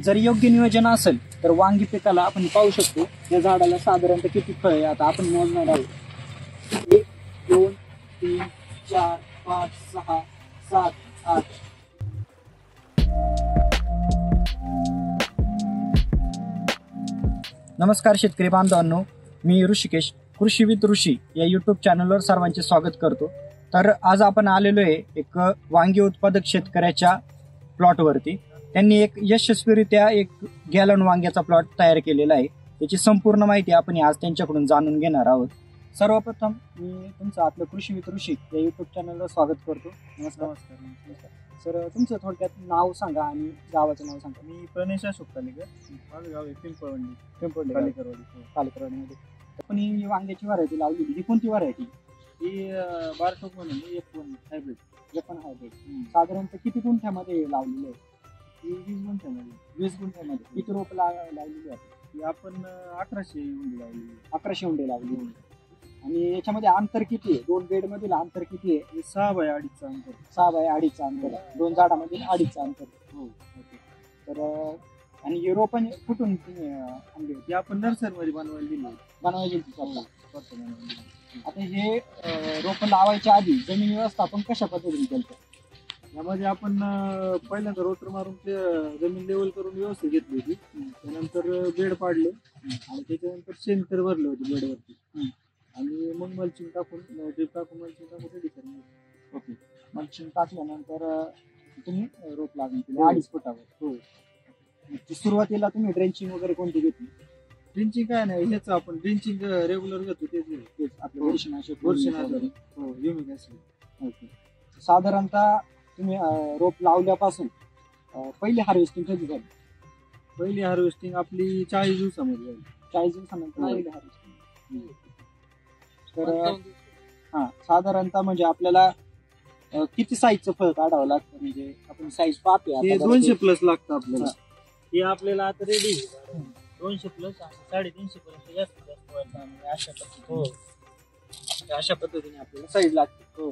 जर योग्य नियोजन असेल तर वांगी पिकाला आपण पाहू शकतो या झाडाला साधारणतः किती फळ आहे आता आपण मोजणार आहोत. 1 2 3 4 5 6 7 8. नमस्कार शेतकरी बांधवांनो, मी ऋषिकेश कृषी विथ ऋषी या युट्यूब चॅनलवर सर्वांचे स्वागत करतो. तर आज आपण आलेलो आहे एक वांगी उत्पादक शेतकऱ्याच्या प्लॉटवरती. त्यांनी एक यशस्वीरित्या एक गॅलन वांग्याचा प्लॉट तयार केलेला आहे. त्याची संपूर्ण माहिती आपण आज त्यांच्याकडून जाणून घेणार आहोत. सर्वप्रथम मी तुमचं आपलं कृषी विथ ऋषी या युट्यूब चॅनलवर स्वागत करतो. नमस्कार. सर, तुमचं थोडक्यात नाव सांगा आणि गावाचं नाव सांगा. मी प्रणेश अशोक कालेकर, माझं गाव आहे पिंपळवंडी कालेकरवाडीमध्ये. आपण ही वांग्याची व्हरायटी लावली, ही कोणती व्हरायटी? ही बारटोक म्हणून F1 हायब्रिड. F1 hybrid. साधारणतः किती गुंठ्यामध्ये लावलेली आहे? ही 20 गुंठ्यामध्ये. 20 गुंठ्यामध्ये. किती रोप लावलेली आहे? ही आपण 1100 हुंडी लावली. 1100 हुंडी लावली. आणि याच्यामध्ये अंतर किती आहे? दोन बेड मधील अंतर किती आहे? 6 बाय 2.5 अंतर. 6 बाय 2.5 अंतर. दोन झाडामधील 2.5 अंतर. हो. तर आणि हे रोपण कुठून आणली होती? आपण नर्सरीमध्ये बनवायला दिली. आता हे रोप लावायच्या आधी जमीन व्यवस्थापन कशा पद्धतीने केलं? यामध्ये आपण पहिल्यांदा रोटर मारून ते जमीन लेवल करून व्यवस्थित घेतली होती. त्यानंतर बेड पाडले आणि त्याच्यानंतर शेणखत भरले होते बेडवरती आणि मग मल्चिंग टाकून ड्रीप टाकून मल्चिंग टाकून रेडी करून. ओके. मल्चिंग टाकल्यानंतर तुम्ही रोप लागून केली 2.5 फुटावर. हो. सुरुवातीला तुम्ही ड्रेंचिंग वगैरे कोणती घेतली? ड्रिंचिंग काय नाही, हेच आपण ड्रिंचिंग रेग्युलर घेतो तेच आपलं बुरशीनाशक. हो, ह्युमिक ऍसिड. ओके. साधारणतः तुम्ही रोप लावल्यापासून पहिली हार्वेस्टिंग कधी झाली? पहिली हार्वेस्टिंग आपली 40 दिवसामध्ये झाली. 40 दिवसानंतर पहिली हार्वेस्टिंग. तर हा साधारणतः म्हणजे आपल्याला किती साईजचं फळ काढावं लागतं? म्हणजे आपण साईज पाहतोय हे 200 प्लस लागतं आपल्याला. हे आपल्याला आता रेडी 200 प्लस 350 पर्यंत जास्त अशा पद्धतीने आपल्याला साईज लागते. हो.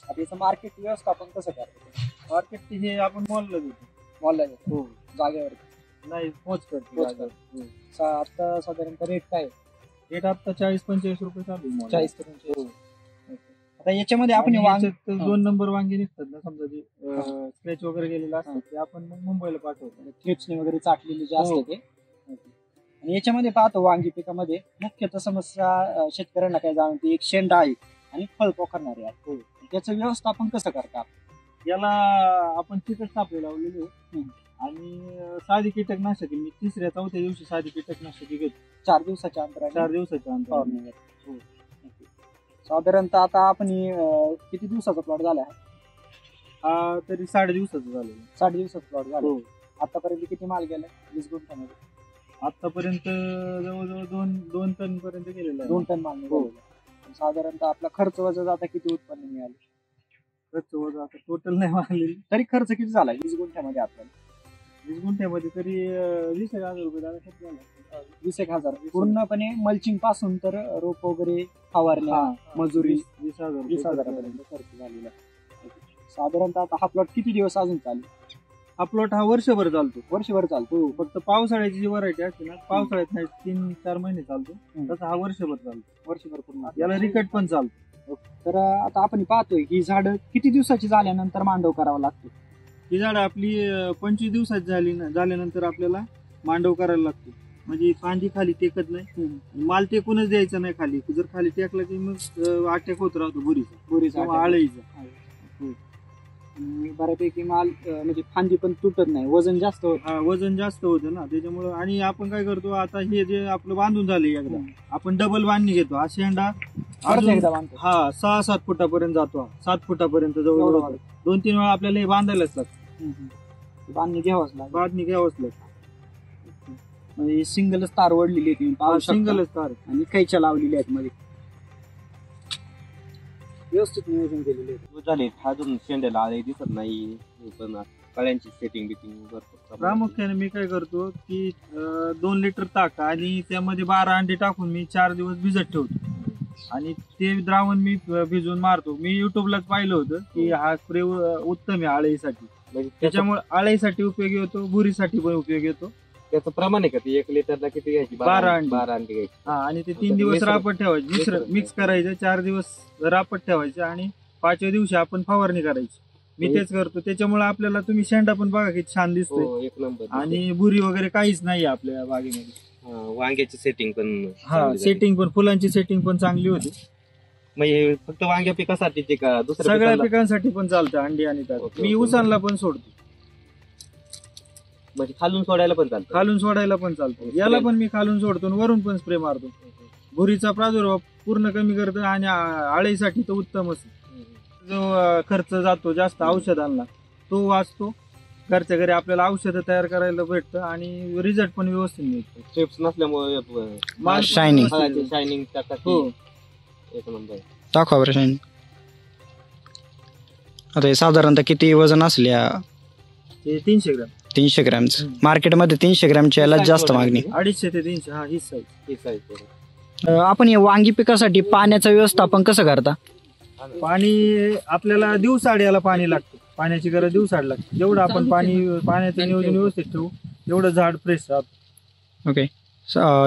आता याचं मार्केट व्यवस्थापन कसं करतो? मार्केट हे आपण मॉलला देतो. मॉलला देतो. हो. जागेवर नाही, पोच करतो. आता साधारणतः रेट काय? रेट आता 40-45 रुपये चालू आहे. 40 ते 45. आता याच्यामध्ये आपण 2 नंबर वांगी निघतात ना, समजा जे स्क्रॅच वगैरे गेलेलं असतं ते आपण मग मुंबईला पाठवतो. थ्रिप्सने वगैरे चाटलेले जे असते ते. आणि याच्यामध्ये पाहतो वांगी पिकामध्ये मुख्यतः समस्या शेतकऱ्यांना काय जाणवते, एक शेंडा आहे आणि फळ पोखरणारे आहे. त्याचं व्यवस्थापन कसं करतात? याला आपण कीटकनाशके लावलेली आणि साधी कीटकनाशके मी 3-4 दिवशी साधी कीटकनाशके घेतो. 4 दिवसाच्या अंतराने. 4 दिवसाच्या अंतराने. हो. साधारणतः आता आपण किती दिवसाचा प्लॉट झाला? हा तरी 60 दिवसाचा झालेला. 60 दिवसाचा प्लॉट झाला. हो. आतापर्यंत किती माल गेलाय 20 गुंठ्यामध्ये? आतापर्यंत जवळजवळ 2 टन पर्यंत गेलेला आहे. 2 टन माल निघालेला. साधारणतः आपला खर्च वजा आता किती उत्पन्न मिळालं? खर्च वजा आता टोटल नाही मारलेली तरी खर्च किती झाला 20 गुंठ्यामध्ये आपल्याला? 20 गुंठ्यामध्ये तरी 20,000 रुपये झाला. 20,000 पूर्णपणे मल्चिंग पासून तर रोप वगैरे फवारण्या मजुरी 20,000 पर्यंत खर्च झालेला. साधारणतः आता हा प्लॉट किती दिवस अजून चालू? हा प्लॉट हा वर्षभर चालतो. वर्षभर चालतो. फक्त पावसाळ्याची जी व्हरायटी असते ना, पावसाळ्यात नाही 3-4 महिने चालतो. तसं हा वर्षभर चालतो. वर्षभर पूर्ण. याला रिकट पण चालतो. तर आता आपण पाहतोय ही झाड किती दिवसाची झाल्यानंतर मांडव करावा लागतो? ही झाड आपली 25 दिवसाची झाल्यानंतर आपल्याला मांडव करायला लागतो. म्हणजे फांदी खाली टेकत नाही. माल टेकूनच द्यायचा नाही खाली. जर खाली टेकला की मग अटॅक होत राहतो बुरीचा आळीचा. बऱ्यापैकी माल म्हणजे फांदी पण तुटत नाही, वजन जास्त होत. वजन जास्त होतं ना, त्याच्यामुळे. आणि आपण काय करतो आता, हे जे आपलं बांधून झाले एकदा आपण डबल बांधणी घेतो. हा शेंडा 6-7 फुटापर्यंत जातो. 7 फुटापर्यंत जवळ 2-3 वेळा आपल्याला हे बांधायलाच लागतं. बांधणी घ्यावंच लागतं. म्हणजे सिंगलच तार ओढलेली आहे. सिंगलच तार आणि कैच्या लावलेल्या आहेत मध्ये. व्यवस्थित नियोजन केलेले झाले. अजून शेंड्याला आळे दिसत नाही, पण कळ्यांची सेटिंग बिटिंग भरपूर. प्रामुख्याने मी काय करतो की 2 लिटर ताक आणि त्यामध्ये 12 अंडे टाकून मी 4 दिवस भिजत ठेवतो आणि ते द्रावण मी भिजवून मारतो. मी युट्यूबलाच पाहिलं होतं की हा स्प्रे उत्तम आहे आळीसाठी. म्हणजे त्याच्यामुळे आळीसाठी उपयोगी होतो, भुरीसाठी पण उपयोगी होतो. त्याचं प्रमाण आहे का ते 1 लिटरला किती घ्यायची? 12 अंडी. 12 अंडी घ्यायची. हा, आणि ते आता 3 ते दिवस मिश्रण- रापट ठेवायचे, मिश्रण मिक्स करायचं, 4 दिवस रापट ठेवायचे आणि 5व्या दिवशी आपण फवारणी करायची. मी तेच करतो. त्याच्यामुळे आपल्याला तुम्ही शेंडा पण बघा किती छान दिसतोय हो, एक नंबर. आणि बुरी वगैरे काहीच नाही आपल्या बागेमध्ये. वांग्याची सेटिंग पण हा, चांगली झाली. सेटिंग पण, फुलांची सेटिंग पण चांगली होती. म्हणजे फक्त वांग्या पिकासाठी का दुसऱ्या सगळ्या पिकाला? पिकांसाठी पण चालतं अंडी आणि ताक. ओके, मी ओके. उसांना पण सोडतो, म्हणजे खालून सोडायला पण चालतं. खालून सोडायला पण चालतो. याला पण मी खालून सोडतो आणि वरून पण स्प्रे मारतो. भुरीचा प्रादुर्भाव पूर्ण कमी करतं आणि आळीसाठी तर उत्तमच. जो खर्च जातो जास्त औषधांना तो वाचतो. घरच्या घरी आपल्याला औषधं तयार करायला भेटतं आणि रिझल्ट पण व्यवस्थित मिळतो. चिप्स नसल्यामुळे माल पण Shining. व्यवस्थित येतो. शायनिंग हो. एक नंबर. दाखवा बरं शाईन. आता हे साधारणतः किती वजन असल्या? ते 300 ग्रॅम, 300 ग्रॅमचं. हम्म. मार्केटमध्ये 300 ग्रॅमच्या याला जास्त मागणी. 250 ते 300. हा, हीच साईज. हे size. आपण हे वांगी पिकासाठी पाण्याचं व्यवस्थापन कसं करता? पाणी आपल्याला दिवसाड याला पाणी लागतं. पाण्याची गरज दिवसाड लागते. जेवढं आपण पाण्याचं नियोजन व्यवस्थित ठेवू तेवढं झाड फ्रेश राहतं. ओके.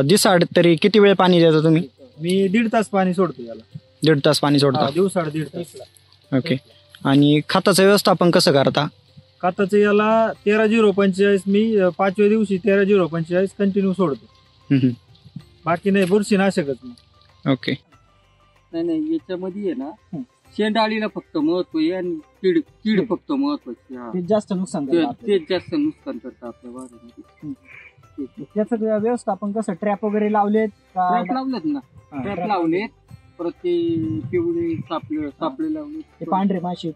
दिसाड तरी किती वेळ पाणी देता तुम्ही? मी 1.5 तास पाणी सोडतो याला. 1.5 तास पाणी सोडता. दिवसाड 1.5 तास. ओके. आणि खताचं व्यवस्थापन कसं करता? खताचं याला 13-0-45 मी 5व्या दिवशी 13-0-45 कंटिन्यू सोडतो. हम्म. बाकी नाही, बुरशीनाशकच नाही. ओके. नाही याच्यामध्ये आहे ना, शेंडाळीला फक्त महत्व आहे आणि कीड फक्त महत्वाची. हा, ते जास्त नुकसान तेच जास्त नुकसान करतं आपल्या बागेमध्ये. त्याचं व्यवस्थापन कसं? ट्रॅप वगैरे लावलेत का? ट्रॅप लावलेत ना, ट्रॅप लावलेत. परत ते पिवळे सापळे लावले, ते पांढरे माशी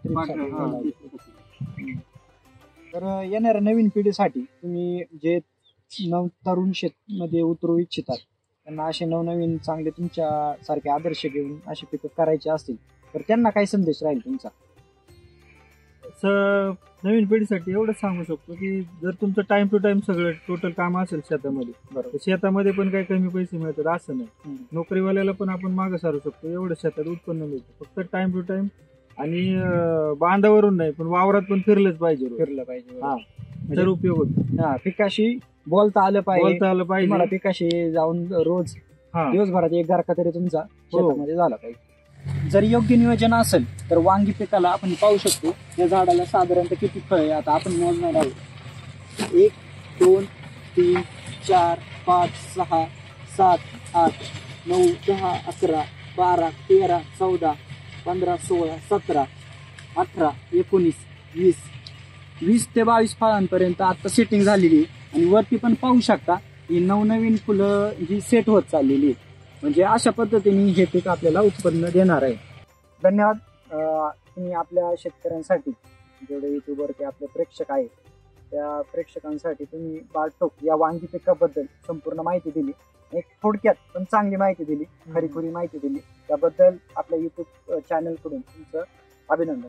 तर येणाऱ्या नवीन पिढीसाठी तुम्ही जे तरुण शेतमध्ये उतरू इच्छितात त्यांना असे नवनवीन चांगले तुमच्या सारखे आदर्श घेऊन अशी पिकं करायची असतील तर त्यांना काय संदेश राहील तुमचा? नवीन पिढीसाठी एवढंच सांगू शकतो की जर तुमचं टाइम टू टाइम सगळं टोटल काम असेल शेतामध्ये, तर शेतामध्ये पण काही कमी पैसे मिळतात असं नाही. नोकरीवाल्याला पण आपण मागं सारू शकतो, एवढं शेतात उत्पन्न मिळतं. फक्त टाइम टू टाइम आणि बांधावरून नाही पण वावरात पण फिरलं पाहिजे. हा, तर उपयोग होतो. हा, पिकाशी बोलता आलं बोलता आलं पाहिजे. पाहिजे. पिकाशी जाऊन रोज हा, दिवसभरात एक गारका तरी तुमचा शेतामध्ये झाला पाहिजे. जर योग्य नियोजन असेल तर वांगी पिकाला आपण पाहू शकतो या झाडाला साधारणतः किती फळ आहे आता आपण मोजणार आहोत. 1 2 3 4 5 6 7 8 9 10 11 12 13 14 15 16 17 18 19 20 ते 22 फळांपर्यंत आता सेटिंग झालेली आहे. आणि वरती पण पाहू शकता ही नवनवीन फुलं जी सेट होत चाललेली आहेत. म्हणजे अशा पद्धतीने हे पीक आपल्याला उत्पन्न देणार आहे. धन्यवाद. तुम्ही आपल्या शेतकऱ्यांसाठी जेवढे युट्यूबवरती आपले प्रेक्षक आहेत त्या प्रेक्षकांसाठी तुम्ही बाळटोक या वांगी पिकाबद्दल संपूर्ण माहिती दिली. एक थोडक्यात पण चांगली माहिती दिली, खरीखुरी माहिती दिली. त्याबद्दल आपल्या युट्यूब चॅनलकडून तुमचं अभिनंदन.